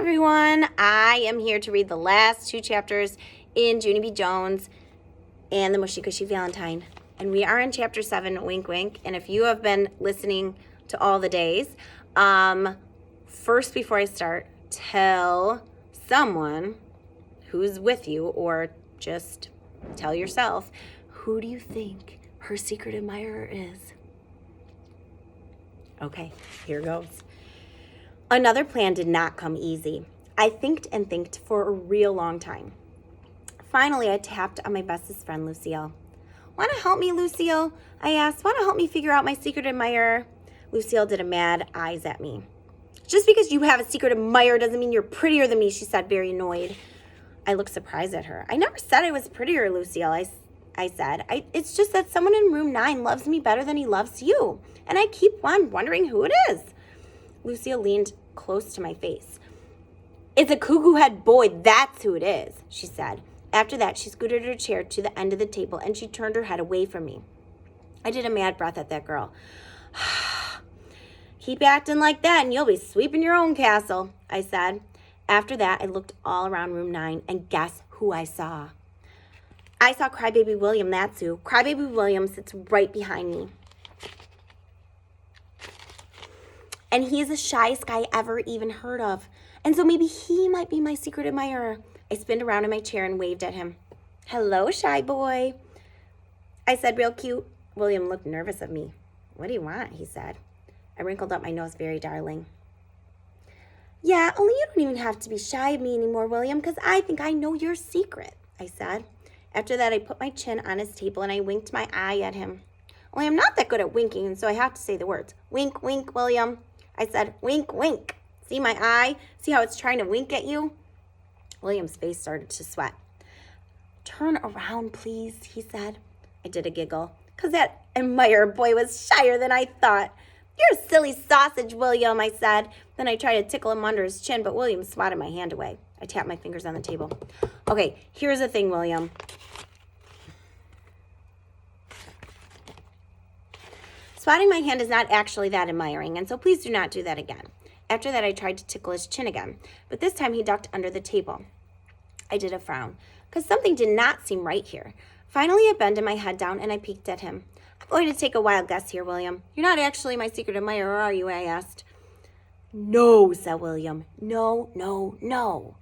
everyone. I am here to read the last 2 chapters in Junie B. Jones and the Mushy, Gushy Valentine. And we are in chapter 7, wink, wink. And if you have been listening to all the days, first, before I start, tell someone who's with you, or just tell yourself, who do you think her secret admirer is? Okay, here goes. Another plan did not come easy. I thinked and thinked for a real long time. Finally, I tapped on my bestest friend, Lucille. Want to help me, Lucille? I asked. Want to help me figure out my secret admirer? Lucille did a mad eyes at me. Just because you have a secret admirer doesn't mean you're prettier than me, she said, very annoyed. I looked surprised at her. I never said I was prettier, Lucille, I said. It's just that someone in room 9 loves me better than he loves you. And I keep on wondering who it is. Lucille leaned close to my face. It's a cuckoo-head boy, that's who it is, she said. After that, she scooted her chair to the end of the table and she turned her head away from me. I did a mad breath at that girl. Keep acting like that and you'll be sweeping your own castle, I said. After that, I looked all around room 9 and guess who I saw? I saw Crybaby William, that's who. Crybaby William sits right behind me. And he is the shyest guy I ever even heard of. And so maybe he might be my secret admirer. I spinned around in my chair and waved at him. Hello, shy boy, I said real cute. William looked nervous of me. What do you want? He said. I wrinkled up my nose very darling. Yeah, only you don't even have to be shy of me anymore, William, because I think I know your secret, I said. After that, I put my chin on his table and I winked my eye at him. Only I'm not that good at winking, and so I have to say the words. Wink, wink, William. I said, wink, wink. See my eye? See how it's trying to wink at you? William's face started to sweat. Turn around, please, he said. I did a giggle, because that admirer boy was shyer than I thought. You're a silly sausage, William, I said. Then I tried to tickle him under his chin, but William swatted my hand away. I tapped my fingers on the table. Okay, here's the thing, William. Swatting my hand is not actually that admiring, and so please do not do that again. After that, I tried to tickle his chin again, but this time he ducked under the table. I did a frown, because something did not seem right here. Finally, I bended my head down and I peeked at him. I'm going to take a wild guess here, William. You're not actually my secret admirer, are you? I asked. No, said William. No, no, no.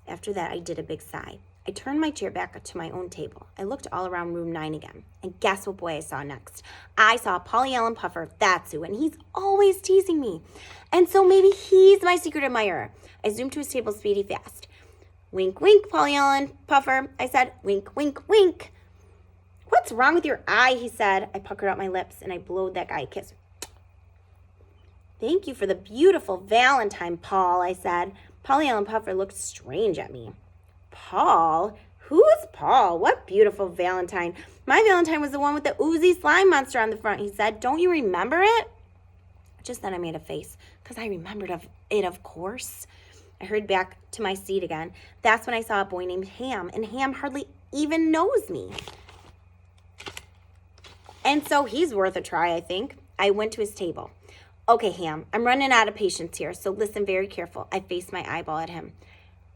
After that, I did a big sigh. I turned my chair back to my own table. I looked all around room 9 again. And guess what boy I saw next? I saw Polly Allen Puffer, that's who, and he's always teasing me. And so maybe he's my secret admirer. I zoomed to his table speedy fast. Wink, wink, Polly Allen Puffer, I said. Wink, wink, wink. What's wrong with your eye, he said. I puckered out my lips and I blowed that guy a kiss. Thank you for the beautiful Valentine, Paul, I said. Polly Allen Puffer looked strange at me. Paul? Who's Paul? What beautiful Valentine. My Valentine was the one with the oozy slime monster on the front, he said. Don't you remember it? Just then I made a face, because I remembered it, of course. I hurried back to my seat again. That's when I saw a boy named Ham, and Ham hardly even knows me. And so he's worth a try, I think. I went to his table. Okay, Ham, I'm running out of patience here, so listen very careful. I faced my eyeball at him.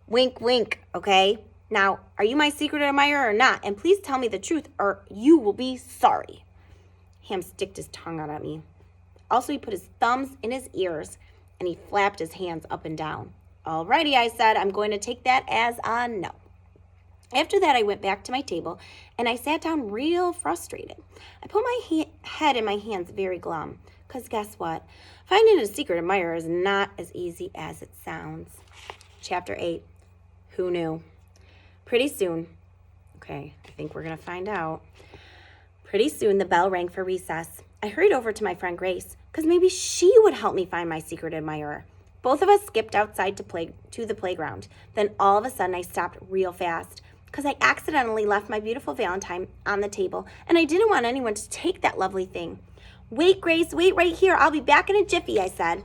Wink, wink, okay? Now, are you my secret admirer or not? And please tell me the truth or you will be sorry. Ham sticked his tongue out at me. Also, he put his thumbs in his ears and he flapped his hands up and down. Alrighty, I said, I'm going to take that as a no. After that, I went back to my table and I sat down real frustrated. I put my head in my hands very glum. Because guess what? Finding a secret admirer is not as easy as it sounds. Chapter 8. Who knew? Pretty soon, okay, I think we're going to find out. Pretty soon, the bell rang for recess. I hurried over to my friend Grace, because maybe she would help me find my secret admirer. Both of us skipped outside to the playground. Then all of a sudden, I stopped real fast, because I accidentally left my beautiful Valentine on the table, and I didn't want anyone to take that lovely thing. Wait, Grace, wait right here. I'll be back in a jiffy, I said.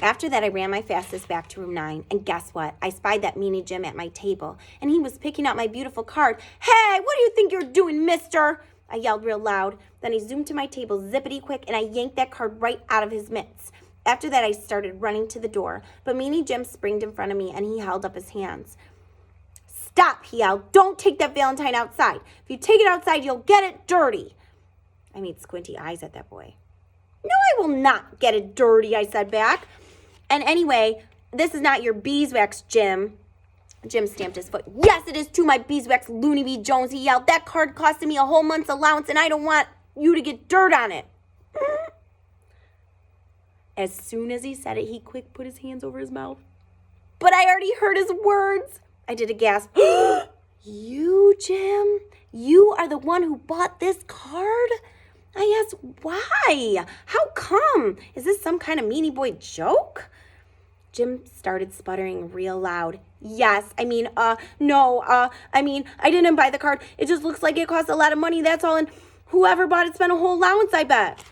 After that, I ran my fastest back to room 9, and guess what? I spied that meanie Jim at my table, and he was picking out my beautiful card. Hey, what do you think you're doing, mister? I yelled real loud. Then I zoomed to my table zippity quick, and I yanked that card right out of his mitts. After that, I started running to the door, but Meanie Jim springed in front of me and he held up his hands. Stop, he yelled. Don't take that Valentine outside. If you take it outside, you'll get it dirty. I made squinty eyes at that boy. No, I will not get it dirty, I said back. And anyway, this is not your beeswax, Jim. Jim stamped his foot. Yes, it is too, my beeswax, Looney B. Jones, he yelled. That card costed me a whole month's allowance, and I don't want you to get dirt on it. As soon as he said it, he quick put his hands over his mouth. But I already heard his words. I did a gasp. You, Jim? You are the one who bought this card? I asked, why? How come? Is this some kind of meanie boy joke? Jim started sputtering real loud. Yes, I didn't buy the card. It just looks like it cost a lot of money, that's all. And whoever bought it spent a whole allowance, I bet.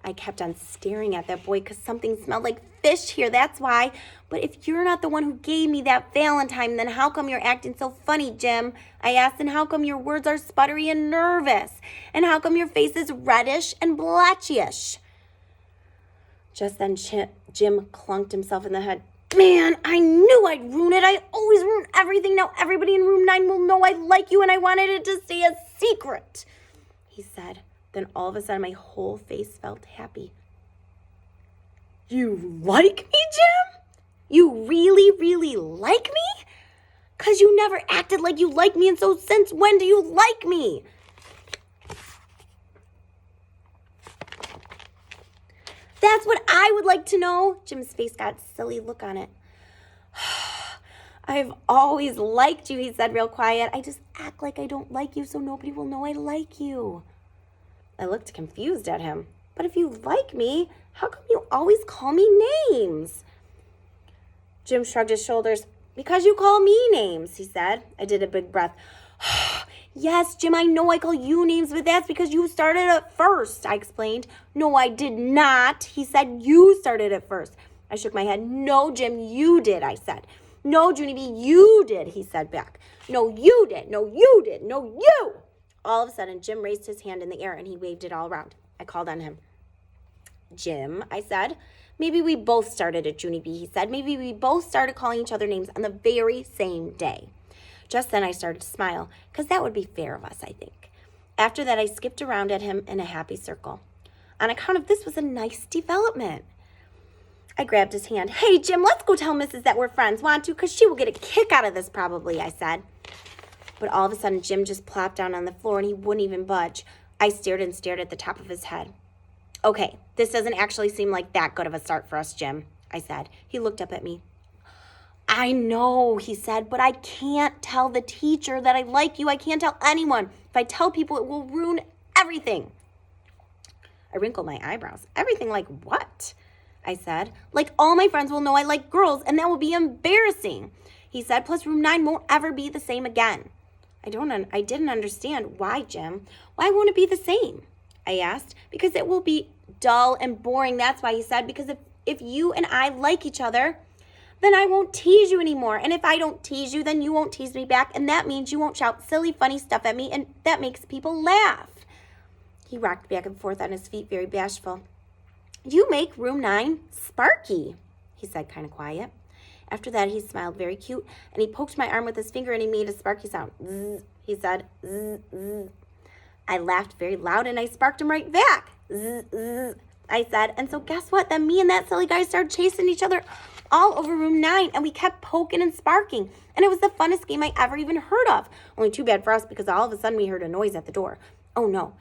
I kept on staring at that boy because something smelled like fish here, that's why. But if you're not the one who gave me that Valentine, then how come you're acting so funny, Jim? I asked, and how come your words are sputtery and nervous? And how come your face is reddish and blotchy-ish? Just then, Jim clunked himself in the head. Man, I knew I'd ruin it. I always ruin everything. Now everybody in room 9 will know I like you, and I wanted it to stay a secret, he said. Then all of a sudden, my whole face felt happy. You like me, Jim? You really, really like me? 'Cause you never acted like you liked me, and so since when do you like me? That's what I would like to know. Jim's face got a silly look on it. I've always liked you, he said real quiet. I just act like I don't like you so nobody will know I like you. I looked confused at him. But if you like me, how come you always call me names? Jim shrugged his shoulders. Because you call me names, he said. I did a big breath. Yes, Jim, I know I call you names, but that's because you started it first, I explained. No, I did not. He said you started it first. I shook my head. No, Jim, you did, I said. No, Junie B, you did, he said back. No, you did. No, you did. No, you. All of a sudden, Jim raised his hand in the air and he waved it all around. I called on him. Jim, I said. Maybe we both started it, Junie B, he said. Maybe we both started calling each other names on the very same day. Just then I started to smile, because that would be fair of us, I think. After that, I skipped around at him in a happy circle. On account of this was a nice development. I grabbed his hand. Hey, Jim, let's go tell Mrs. that we're friends. Want to? Because she will get a kick out of this probably, I said. But all of a sudden, Jim just plopped down on the floor and he wouldn't even budge. I stared and stared at the top of his head. Okay, this doesn't actually seem like that good of a start for us, Jim, I said. He looked up at me. I know, he said, but I can't tell the teacher that I like you. I can't tell anyone. If I tell people, it will ruin everything. I wrinkled my eyebrows. Everything like what? I said. Like all my friends will know I like girls, and that will be embarrassing. He said, plus room 9 won't ever be the same again. I didn't understand. Why, Jim? Why won't it be the same? I asked. Because it will be dull and boring. That's why, he said. Because if you and I like each other, then I won't tease you anymore. And if I don't tease you, then you won't tease me back. And that means you won't shout silly, funny stuff at me. And that makes people laugh. He rocked back and forth on his feet, very bashful. You make room 9 sparky, he said kind of quiet. After that, he smiled very cute. And he poked my arm with his finger and he made a sparky sound. Zzz, he said. Zzz, zzz. I laughed very loud and I sparked him right back. Zzz, zzz, I said. And so guess what? Then me and that silly guy started chasing each other all over room 9, and we kept poking and sparking, and it was the funnest game I ever even heard of. Only too bad for us because all of a sudden we heard a noise at the door. Oh no,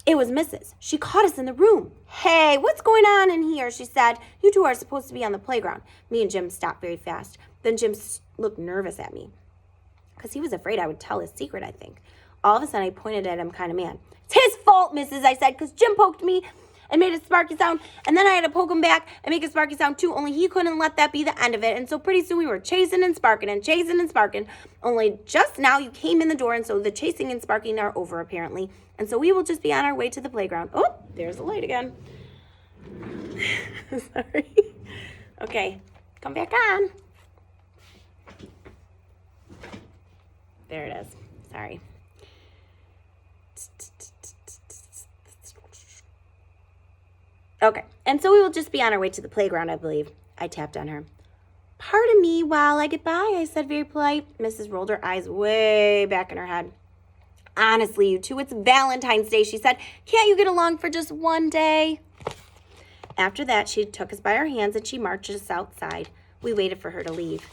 it was Mrs. She caught us in the room. Hey, what's going on in here? She said. You two are supposed to be on the playground. Me and Jim stopped very fast. Then Jim looked nervous at me because he was afraid I would tell his secret, I think. All of a sudden I pointed at him kind of mad. It's his fault, Mrs., I said, because Jim poked me and made a sparky sound, and then I had to poke him back and make a sparky sound too, only he couldn't let that be the end of it, and so pretty soon we were chasing and sparking and chasing and sparking, only just now you came in the door, and so the chasing and sparking are over, apparently, and so we will just be on our way to the playground. Oh, there's the light again. Sorry. Okay, come back on. There it is. Sorry. Okay, and so we will just be on our way to the playground, I believe. I tapped on her. Pardon me while I get by, I said, very polite. Mrs. rolled her eyes way back in her head. Honestly, you two, it's Valentine's Day, she said. Can't you get along for just one day? After that, she took us by our hands and she marched us outside. We waited for her to leave.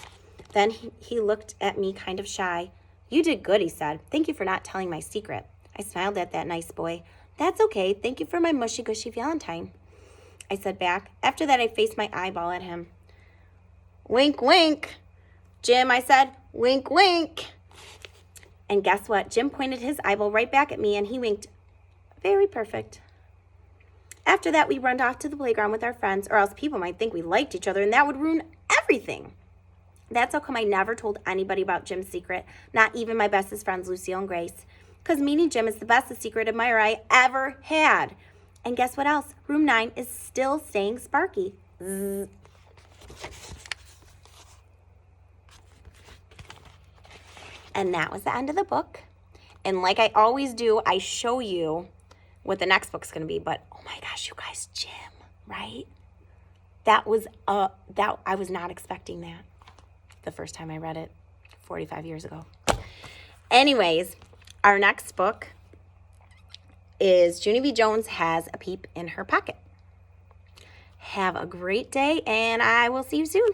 Then he looked at me kind of shy. You did good, he said. Thank you for not telling my secret. I smiled at that nice boy. That's okay. Thank you for my mushy gushy Valentine, I said back. After that, I faced my eyeball at him. Wink, wink. Jim, I said, wink, wink. And guess what? Jim pointed his eyeball right back at me and he winked. Very perfect. After that, we run off to the playground with our friends, or else people might think we liked each other and that would ruin everything. That's how come I never told anybody about Jim's secret, not even my bestest friends, Lucille and Grace. Because meeting Jim is the bestest secret admirer I ever had. And guess what else? Room 9 is still staying sparky. Zzz. And that was the end of the book. And like I always do, I show you what the next book's going to be. But, oh my gosh, you guys, Jim, right? That was, I was not expecting that the first time I read it 45 years ago. Anyways, our next book is Junie B. Jones Has a Peep in Her Pocket. Have a great day, and I will see you soon.